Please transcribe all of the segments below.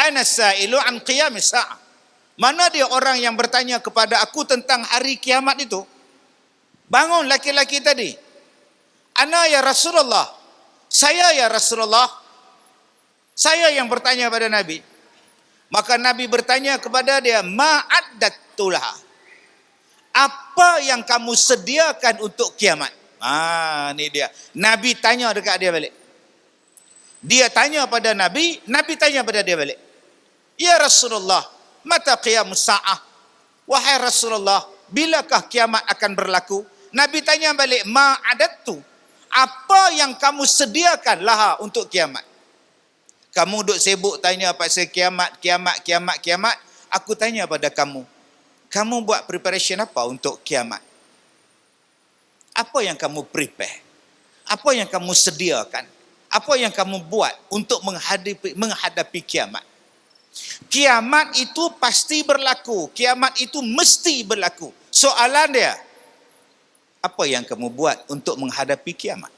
Ana sa'ilu an qiyamis sa'ah. Mana dia orang yang bertanya kepada aku tentang hari kiamat itu? Bangun laki-laki tadi. Ana ya Rasulullah. Saya ya Rasulullah. Saya yang bertanya pada Nabi. Maka Nabi bertanya kepada dia, ma'addatulaha. Apa yang kamu sediakan untuk kiamat? Ni dia. Nabi tanya dekat dia balik. Dia tanya pada Nabi, Nabi tanya pada dia balik. Ya Rasulullah, mata qiyamus sa'ah? Wahai Rasulullah, bilakah kiamat akan berlaku? Nabi tanya balik, ma'adattu. Apa yang kamu sediakan laha untuk kiamat? Kamu duk sibuk tanya pasal kiamat. Aku tanya pada kamu. Kamu buat preparation apa untuk kiamat? Apa yang kamu prepare? Apa yang kamu sediakan? Apa yang kamu buat untuk menghadapi kiamat? Kiamat itu pasti berlaku. Kiamat itu mesti berlaku. Soalan dia, apa yang kamu buat untuk menghadapi kiamat?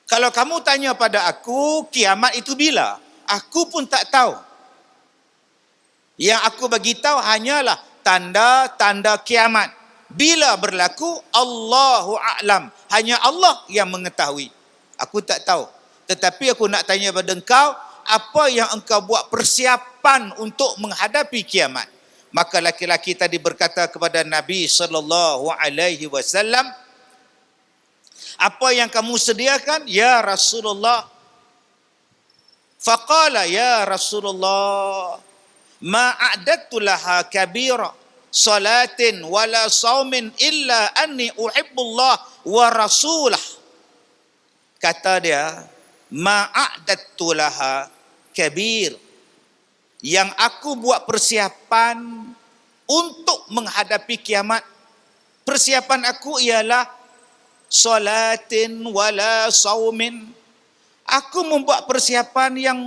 Kalau kamu tanya pada aku, kiamat itu bila? Aku pun tak tahu. Yang aku bagi tahu hanyalah tanda-tanda kiamat. Bila berlaku, Allahu a'lam. Hanya Allah yang mengetahui. Aku tak tahu. Tetapi aku nak tanya pada engkau, apa yang engkau buat persiapan untuk menghadapi kiamat? Maka laki-laki tadi berkata kepada Nabi sallallahu alaihi wasallam, apa yang kamu sediakan? Ya Rasulullah. Faqala ya Rasulullah, ma a'dattu laha kabira salatin wala saumin illa anni uhibbullah wa rasulah. Kata dia, ma'adattu laha kabir. Yang aku buat persiapan untuk menghadapi kiamat. Persiapan aku ialah salatin wala saumin. Aku membuat persiapan yang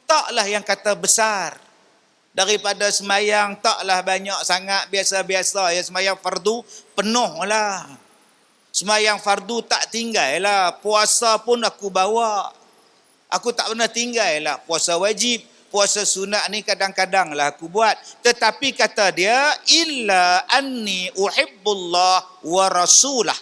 taklah yang kata besar. Daripada semayang taklah banyak sangat, biasa-biasa. Ya, semayang fardu penuh lah. Semayang fardu tak tinggal lah. Puasa pun aku bawa. Aku tak pernah tinggal lah. Puasa wajib, puasa sunat ni kadang-kadang lah aku buat. Tetapi kata dia, illa anni uhibbullah wa rasulah.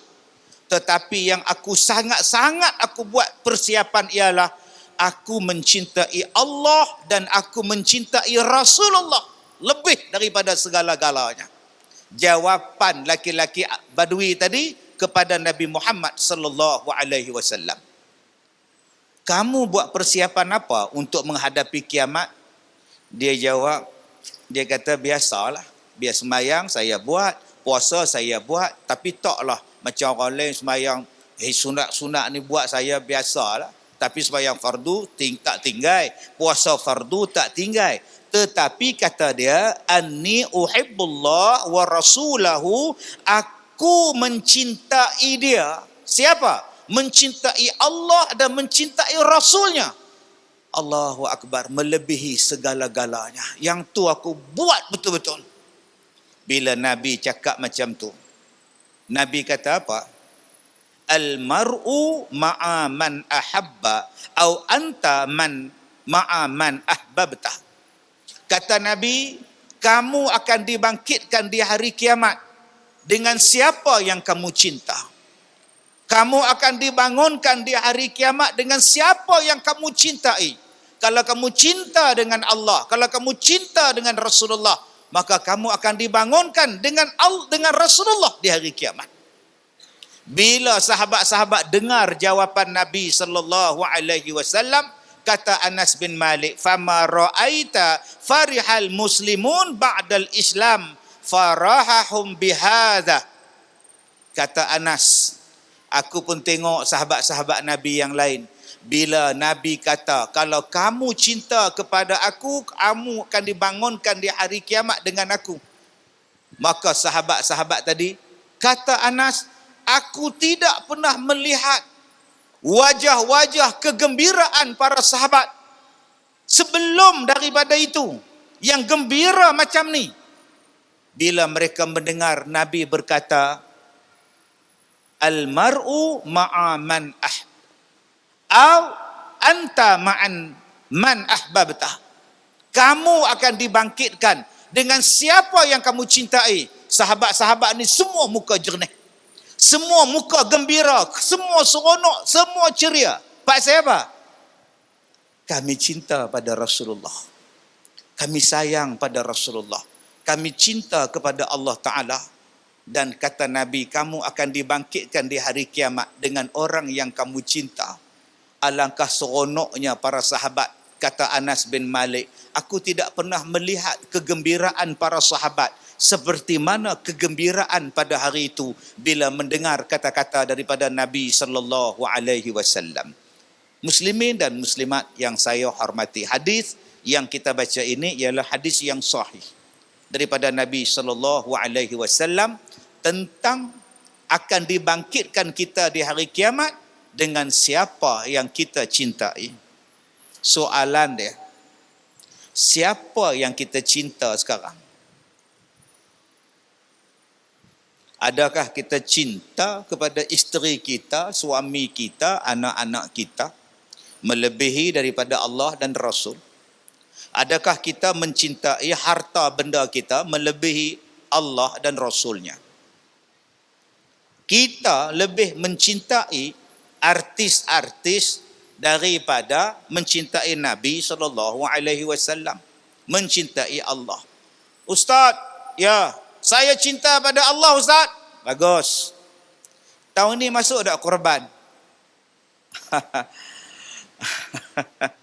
Tetapi yang aku sangat-sangat aku buat persiapan ialah aku mencintai Allah dan aku mencintai Rasulullah lebih daripada segala-galanya. Jawapan laki-laki Badui tadi kepada Nabi Muhammad sallallahu alaihi wasallam. Kamu buat persiapan apa untuk menghadapi kiamat? Dia jawab, dia kata biasalah. Biar semayang saya buat, puasa saya buat, tapi taklah macam orang lain semayang sunat-sunat ni buat saya biasalah. Tapi semayang fardu tak tinggal, puasa fardu tak tinggal. Tetapi kata dia, anni uhibbullah wa rasulahu, aku mencintai dia. Siapa? Mencintai Allah dan mencintai Rasulnya. Allahu Akbar, melebihi segala-galanya. Yang tu aku buat betul-betul. Bila Nabi cakap macam tu, Nabi kata apa? Al-mar'u ma'a man ahabba au anta ma'a man ahbabta. Kata Nabi, kamu akan dibangkitkan di hari kiamat dengan siapa yang kamu cinta. Kamu akan dibangunkan di hari kiamat dengan siapa yang kamu cintai. Kalau kamu cinta dengan Allah, kalau kamu cinta dengan Rasulullah, maka kamu akan dibangunkan dengan Rasulullah di hari kiamat. Bila sahabat-sahabat dengar jawapan Nabi sallallahu alaihi wasallam, kata Anas bin Malik, fama ra'aita farihal muslimun ba'dal islam farahahum bihadza. Kata Anas, aku pun tengok sahabat-sahabat Nabi yang lain. Bila Nabi kata, kalau kamu cinta kepada aku, kamu akan dibangunkan di hari kiamat dengan aku. Maka sahabat-sahabat tadi, kata Anas, aku tidak pernah melihat wajah-wajah kegembiraan para sahabat sebelum daripada itu, yang gembira macam ni. Bila mereka mendengar Nabi berkata, al-mar'u ma'a man au anta man ahbabta. Kamu akan dibangkitkan dengan siapa yang kamu cintai. Sahabat-sahabat ni semua muka jernih, semua muka gembira, semua seronok, semua ceria. Pasal apa? Kami cinta pada Rasulullah, kami sayang pada Rasulullah, kami cinta kepada Allah Ta'ala. Dan kata Nabi, kamu akan dibangkitkan di hari kiamat dengan orang yang kamu cinta. Alangkah seronoknya para sahabat. Kata Anas bin Malik, aku tidak pernah melihat kegembiraan para sahabat seperti mana kegembiraan pada hari itu bila mendengar kata-kata daripada Nabi sallallahu alaihi wasallam. Muslimin dan muslimat yang saya hormati, hadis yang kita baca ini ialah hadis yang sahih daripada Nabi sallallahu alaihi wasallam tentang akan dibangkitkan kita di hari kiamat dengan siapa yang kita cintai. Soalan dia, siapa yang kita cinta sekarang? Adakah kita cinta kepada isteri kita, suami kita, anak-anak kita melebihi daripada Allah dan Rasul? Adakah kita mencintai harta benda kita melebihi Allah dan Rasulnya? Kita lebih mencintai artis-artis daripada mencintai Nabi SAW, mencintai Allah. Ustaz, ya, saya cinta pada Allah Ustaz. Bagus. Tahun ni masuk tak korban?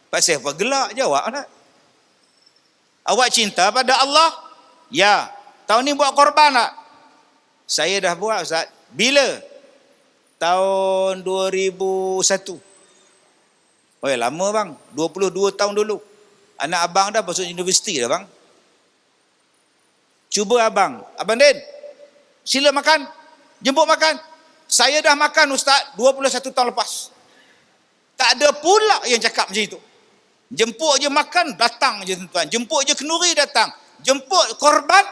Pasal apa gelak jawab tak? Awak cinta pada Allah? Ya. Tahun ni buat korban tak? Saya dah buat Ustaz. Bila? Tahun 2001. Oh ya, lama bang. 22 tahun dulu. Anak abang dah masuk universiti dah bang. Cuba abang. Abang Din, sila makan. Jemput makan. Saya dah makan Ustaz 21 tahun lepas. Tak ada pula yang cakap macam itu. Jemput je makan, datang je tuan. Jemput je kenduri, datang. Jemput korban.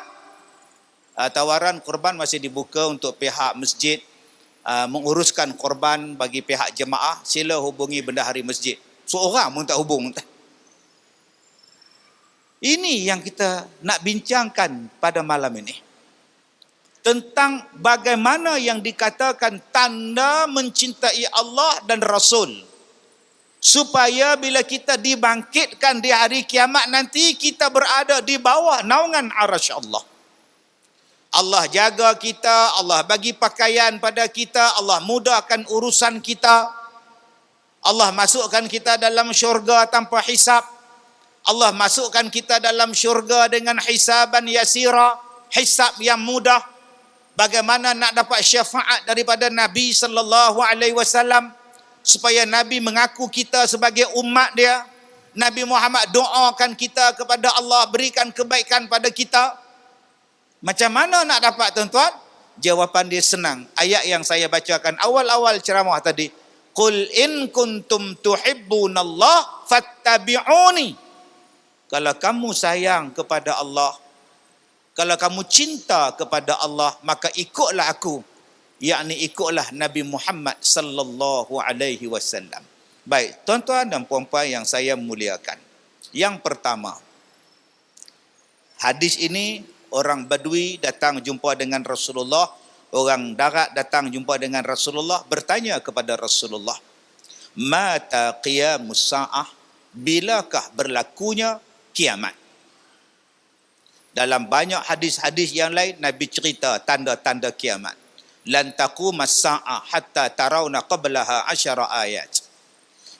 Tawaran korban masih dibuka untuk pihak masjid. Menguruskan korban bagi pihak jemaah, sila hubungi bendahari masjid. Seorang pun tak hubung. Ini yang kita nak bincangkan pada malam ini. Tentang bagaimana yang dikatakan tanda mencintai Allah dan Rasul. Supaya bila kita dibangkitkan di hari kiamat nanti, kita berada di bawah naungan arasy Allah. Allah jaga kita, Allah bagi pakaian pada kita, Allah mudahkan urusan kita. Allah masukkan kita dalam syurga tanpa hisab. Allah masukkan kita dalam syurga dengan hisaban yasira, hisab yang mudah. Bagaimana nak dapat syafaat daripada Nabi sallallahu alaihi wasallam supaya Nabi mengaku kita sebagai umat dia. Nabi Muhammad doakan kita kepada Allah, berikan kebaikan pada kita. Macam mana nak dapat tuan-tuan? Jawapan dia senang. Ayat yang saya bacakan awal-awal ceramah tadi. Qul in kuntum tuhibbunallah fattabi'uni. Kalau kamu sayang kepada Allah, kalau kamu cinta kepada Allah, maka ikutlah aku. Yakni ikutlah Nabi Muhammad sallallahu alaihi wasallam. Baik, tuan-tuan dan puan-puan yang saya muliakan. Yang pertama, hadis ini orang Badui datang jumpa dengan Rasulullah, orang darat datang jumpa dengan Rasulullah, bertanya kepada Rasulullah, mata qiyamus sa'ah, bilakah berlakunya kiamat? Dalam banyak hadis-hadis yang lain, Nabi cerita tanda-tanda kiamat. Lan taqumas sa'ah hatta tarawna qablaha 10 ayat.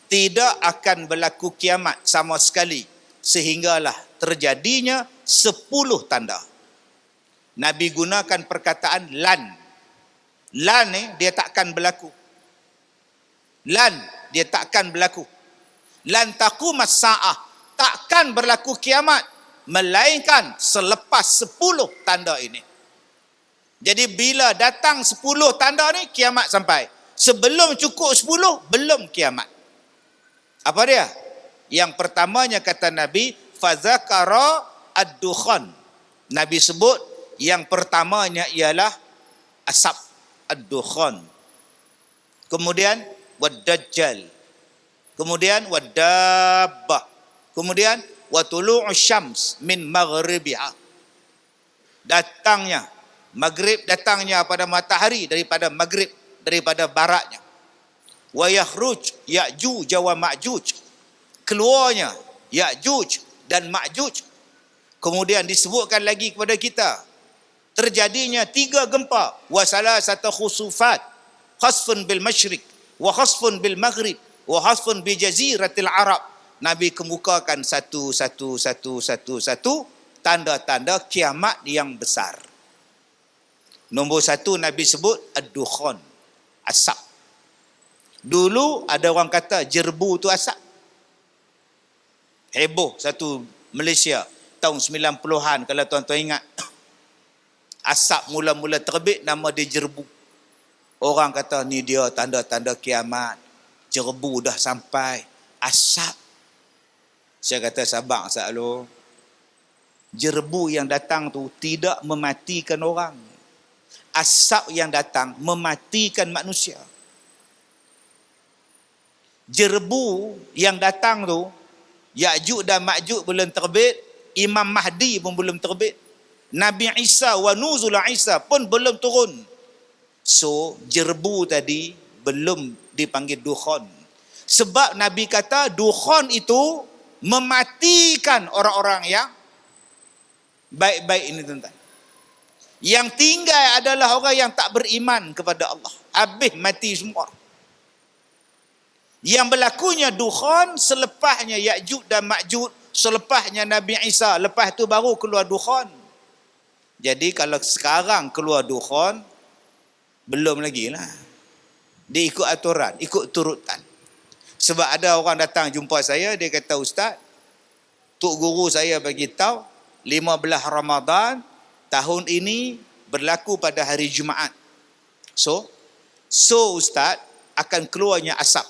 Tidak akan berlaku kiamat sama sekali sehinggalah terjadinya 10 tanda. Nabi gunakan perkataan lan. Lan ni dia takkan berlaku. Lan dia takkan berlaku. Lan taqumas sa'ah, takkan berlaku kiamat melainkan selepas 10 tanda ini. Jadi bila datang 10 tanda ni, kiamat sampai. Sebelum cukup 10, belum kiamat. Apa dia? Yang pertamanya kata Nabi, fazakara ad-dukhan. Nabi sebut yang pertamanya ialah asap, ad-dukhan. Kemudian wad-dajjal. Kemudian wad-dabbah. Kemudian wa tulu'u syams min maghribiha. Datangnya maghrib, datangnya pada matahari daripada maghrib, daripada baratnya. Wa yakhruj Ya'juj wa Ma'juj. Keluarnya Ya'juj dan Ma'juj. Kemudian disebutkan lagi kepada kita terjadinya 3 gempa, wa salasata khusufat, khasfun bil masyriq wa khasfun bil maghrib wa khasfun bi jaziratil Arab. Nabi kemukakan satu tanda-tanda kiamat yang besar. Nombor 1 Nabi sebut ad-dukhan, asap. Dulu ada orang kata jerbu tu asap. Heboh satu Malaysia tahun 90-an kalau tuan-tuan ingat. Asap mula-mula terbit, nama dia jerbu. Orang kata ni dia tanda-tanda kiamat. Jerbu dah sampai, asap. Saya kata sabar Sa'lo. Jerbu yang datang tu tidak mematikan orang. Asap yang datang mematikan manusia. Jerbu yang datang tu, Ya'juj dan Ma'juj belum terbit, Imam Mahdi pun belum terbit, Nabi Isa wa nuzul Isa pun belum turun. So jerbu tadi belum dipanggil dukhan. Sebab Nabi kata dukhan itu mematikan orang-orang yang baik-baik ini, tuan-tuan. Yang tinggal adalah orang yang tak beriman kepada Allah. Habis mati semua. Yang berlakunya dukhan selepasnya Ya'juj dan Ma'juj, selepasnya Nabi Isa, lepas tu baru keluar dukhan. Jadi kalau sekarang keluar dukhan, belum lagi lah. Dia ikut aturan, ikut turutan. Sebab ada orang datang jumpa saya, dia kata, Ustaz, Tok Guru saya bagi tahu 15 Ramadan tahun ini berlaku pada hari Jumaat. So Ustaz, akan keluarnya asap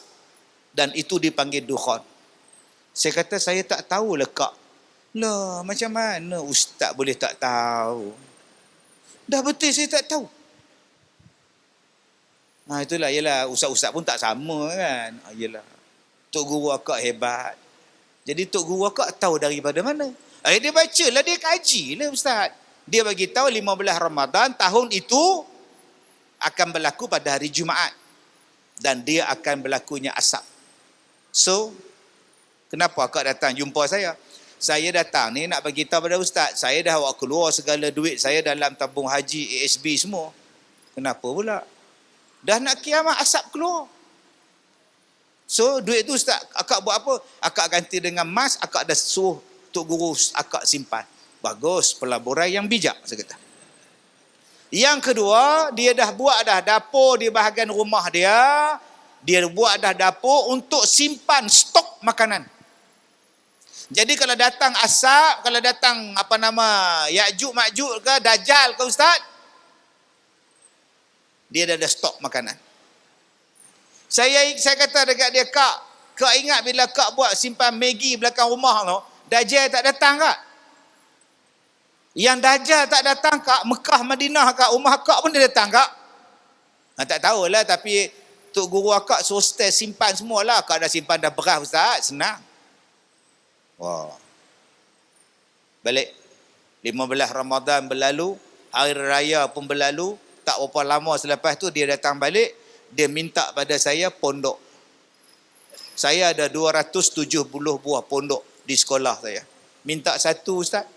dan itu dipanggil dukhan. Saya kata, saya tak tahu lah Kak. Lah, macam mana Ustaz boleh tak tahu? Dah betul saya tak tahu. Itulah, yelah, ustaz-ustaz pun tak sama kan. Yelah, Tok Guru akak hebat. Jadi Tok Guru akak tahu daripada mana? Dia baca lah, dia kaji lah Ustaz. Dia bagi tahu 15 Ramadan tahun itu akan berlaku pada hari Jumaat. Dan dia akan berlakunya asap. So, kenapa akak datang jumpa saya? Saya datang ni nak bagi tahu pada Ustaz, saya dah awak keluar segala duit saya dalam tabung haji, ASB semua. Kenapa pula? Dah nak kiamat asap keluar. So duit tu Ustaz, akak buat apa? Akak ganti dengan emas, akak dah suruh Tok Guru akak simpan. Bagus, pelaburan yang bijak, saya kata. Yang kedua, dia dah buat dah dapur di bahagian rumah dia. Dia buat dah dapur untuk simpan stok makanan. Jadi kalau datang asap, kalau datang Ya'juj Ma'juj ke Dajjal ke Ustaz, dia dah ada stok makanan. Saya kata dekat dia, Kak ingat bila Kak buat simpan Maggi belakang rumah tu, Dajjal tak datang Kak? Yang Dajjal tak datang Kak, Mekah, Madinah Kak, rumah Kak pun dia datang Kak? Tak tahulah, tapi Tok Guru akak suruh stay simpan semualah. Akak dah simpan dah beras Ustaz, senang. Wah. Balik 15 Ramadan berlalu, hari raya pun berlalu, tak berapa lama selepas tu dia datang balik, dia minta pada saya pondok. Saya ada 270 buah pondok di sekolah saya. Minta satu Ustaz.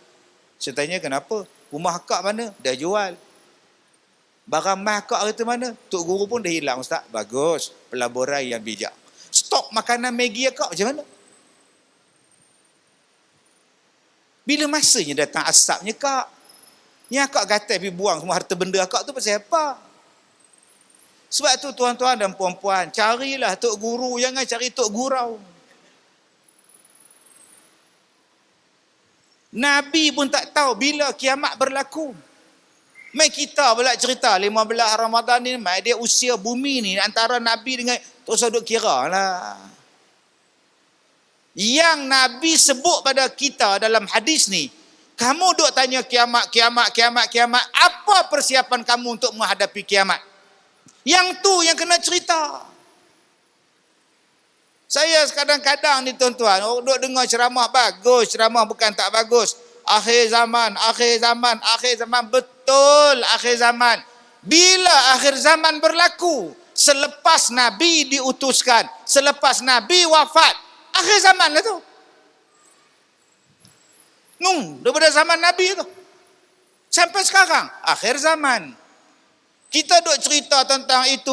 Saya tanya kenapa? Rumah akak mana? Dah jual. Barang mah akak harta mana? Tok Guru pun dah hilang Ustaz. Bagus, pelaburan yang bijak. Stok makanan Maggi akak macam mana? Bila masanya datang asapnya Kak? Yang akak gatal pergi buang semua harta benda akak tu pasal apa? Sebab tu tuan-tuan dan puan-puan, carilah Tok Guru, jangan cari Tok Gurau. Nabi pun tak tahu bila kiamat berlaku. Mai kita pula cerita 15 Ramadan ni, mai dia usia bumi ni antara Nabi dengan tak usah duk kira lah. Yang Nabi sebut pada kita dalam hadis ni, kamu duk tanya kiamat, apa persiapan kamu untuk menghadapi kiamat? Yang tu yang kena cerita. Saya kadang-kadang ni tuan-tuan, duk dengar ceramah bagus, ceramah bukan tak bagus. Akhir zaman, akhir zaman, akhir zaman. Betul, akhir zaman. Bila akhir zaman berlaku? Selepas Nabi diutuskan, selepas Nabi wafat. Akhir zaman lah tu. Daripada zaman Nabi tu. Sampai sekarang, akhir zaman. Kita duk cerita tentang itu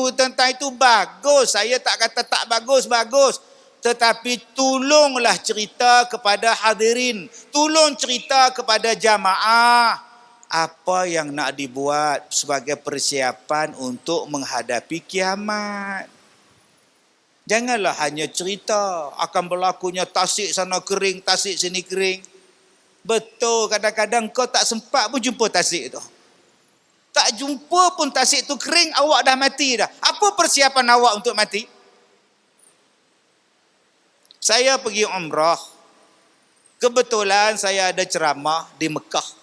bagus. Saya tak kata tak bagus, bagus. Tetapi tolonglah cerita kepada hadirin. Tolong cerita kepada jamaah. Apa yang nak dibuat sebagai persiapan untuk menghadapi kiamat. Janganlah hanya cerita akan berlakunya tasik sana kering, tasik sini kering. Betul, kadang-kadang kau tak sempat pun jumpa tasik tu. Tak jumpa pun tasik tu kering, awak dah mati dah. Apa persiapan awak untuk mati? Saya pergi umrah. Kebetulan saya ada ceramah di Mekah.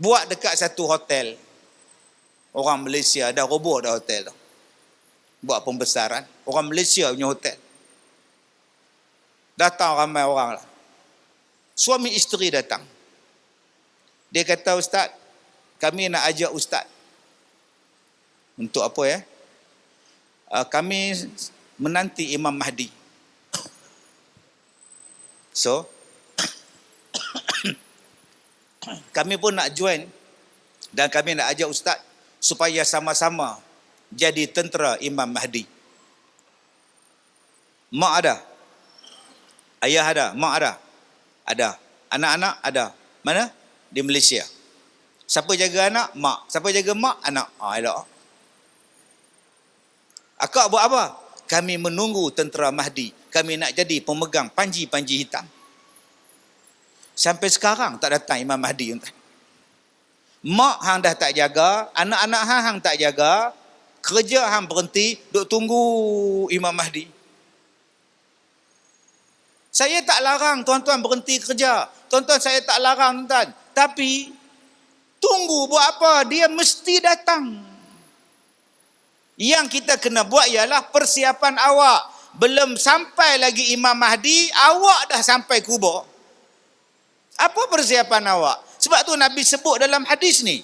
Buat dekat satu hotel. Orang Malaysia dah roboh dah hotel tu. Buat pembesaran. Orang Malaysia punya hotel. Datang ramai orang lah. Suami isteri datang. Dia kata, Ustaz, kami nak ajak Ustaz. Untuk apa ya? Kami menanti Imam Mahdi. So, kami pun nak join dan kami nak ajak Ustaz supaya sama-sama jadi tentera Imam Mahdi. Mak ada? Ayah ada? Mak ada? Ada. Anak-anak ada. Mana? Di Malaysia. Siapa jaga anak? Mak. Siapa jaga mak? Anak. Elok. Akak buat apa? Kami menunggu tentera Mahdi. Kami nak jadi pemegang panji-panji hitam. Sampai sekarang tak datang Imam Mahdi. Mak hang dah tak jaga, anak-anak hang tak jaga, kerja hang berhenti, duk tunggu Imam Mahdi. Saya tak larang tuan-tuan berhenti kerja. Tuan-tuan saya tak larang tuan. Tapi tunggu buat apa? Dia mesti datang. Yang kita kena buat ialah persiapan awak. Belum sampai lagi Imam Mahdi, awak dah sampai kubur. Apa persiapan awak? Sebab tu Nabi sebut dalam hadis ni.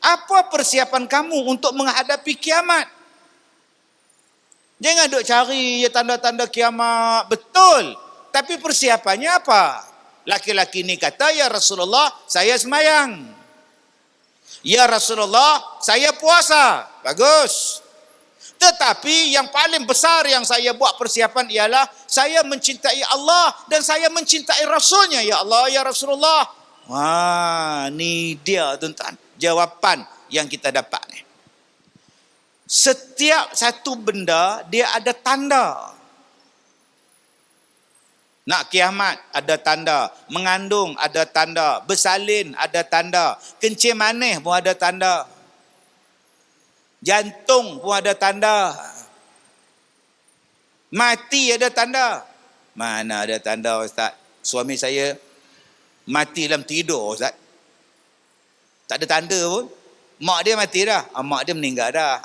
Apa persiapan kamu untuk menghadapi kiamat? Jangan duk cari tanda-tanda kiamat. Betul. Tapi persiapannya apa? Laki-laki ni kata, ya Rasulullah, saya semayang. Ya Rasulullah, saya puasa. Bagus. Tetapi yang paling besar yang saya buat persiapan ialah saya mencintai Allah dan saya mencintai Rasulnya. Ya Allah, ya Rasulullah. Wah, ni dia tuan-tuan. Jawapan yang kita dapat ni. Setiap satu benda dia ada tanda. Nak kiamat ada tanda, mengandung ada tanda, bersalin ada tanda, kencing manis pun ada tanda. Jantung pun ada tanda. Mati ada tanda. Mana ada tanda Ustaz? Suami saya mati dalam tidur Ustaz. Tak ada tanda pun. Mak dia mati dah. Mak dia meninggal dah.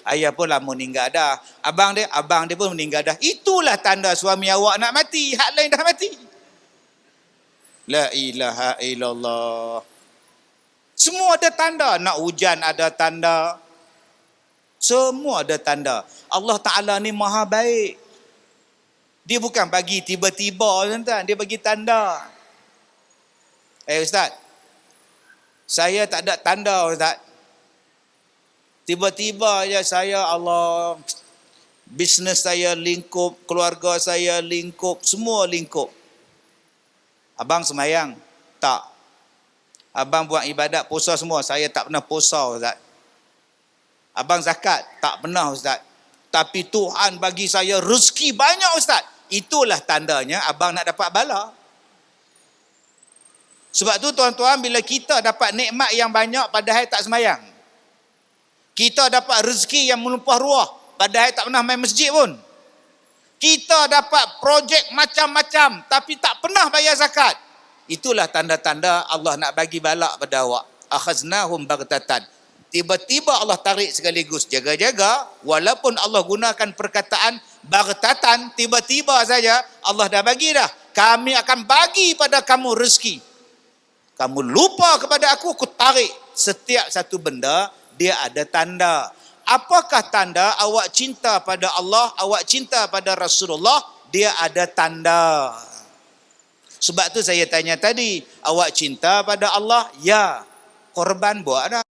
Ayah pun lama meninggal dah. Abang dia pun meninggal dah. Itulah tanda suami awak nak mati. Hak lain dah mati. La ilaha illallah. Semua ada tanda. Nak hujan ada tanda. Semua ada tanda. Allah Ta'ala ni maha baik. Dia bukan bagi tiba-tiba, tuan-tuan. Dia bagi tanda. Ustaz, saya tak ada tanda Ustaz. Tiba-tiba je saya, Allah, bisnes saya lingkup, keluarga saya lingkup, semua lingkup. Abang semayang? Tak. Abang buat ibadat puasa semua? Saya tak pernah puasa Ustaz. Abang zakat? Tak pernah Ustaz. Tapi Tuhan bagi saya rezeki banyak Ustaz. Itulah tandanya abang nak dapat bala. Sebab tu tuan-tuan, bila kita dapat nikmat yang banyak padahal tak semayang. Kita dapat rezeki yang melumpah ruah padahal tak pernah main masjid pun. Kita dapat projek macam-macam tapi tak pernah bayar zakat. Itulah tanda-tanda Allah nak bagi balak pada awak. Akhaznahum baghtatan. Tiba-tiba Allah tarik sekaligus. Jaga-jaga, walaupun Allah gunakan perkataan baghtatan, tiba-tiba saja Allah dah bagi dah. Kami akan bagi pada kamu rezeki. Kamu lupa kepada aku tarik. Setiap satu benda, dia ada tanda. Apakah tanda awak cinta pada Allah, awak cinta pada Rasulullah? Dia ada tanda. Sebab tu saya tanya tadi, awak cinta pada Allah? Ya. Korban buat dah.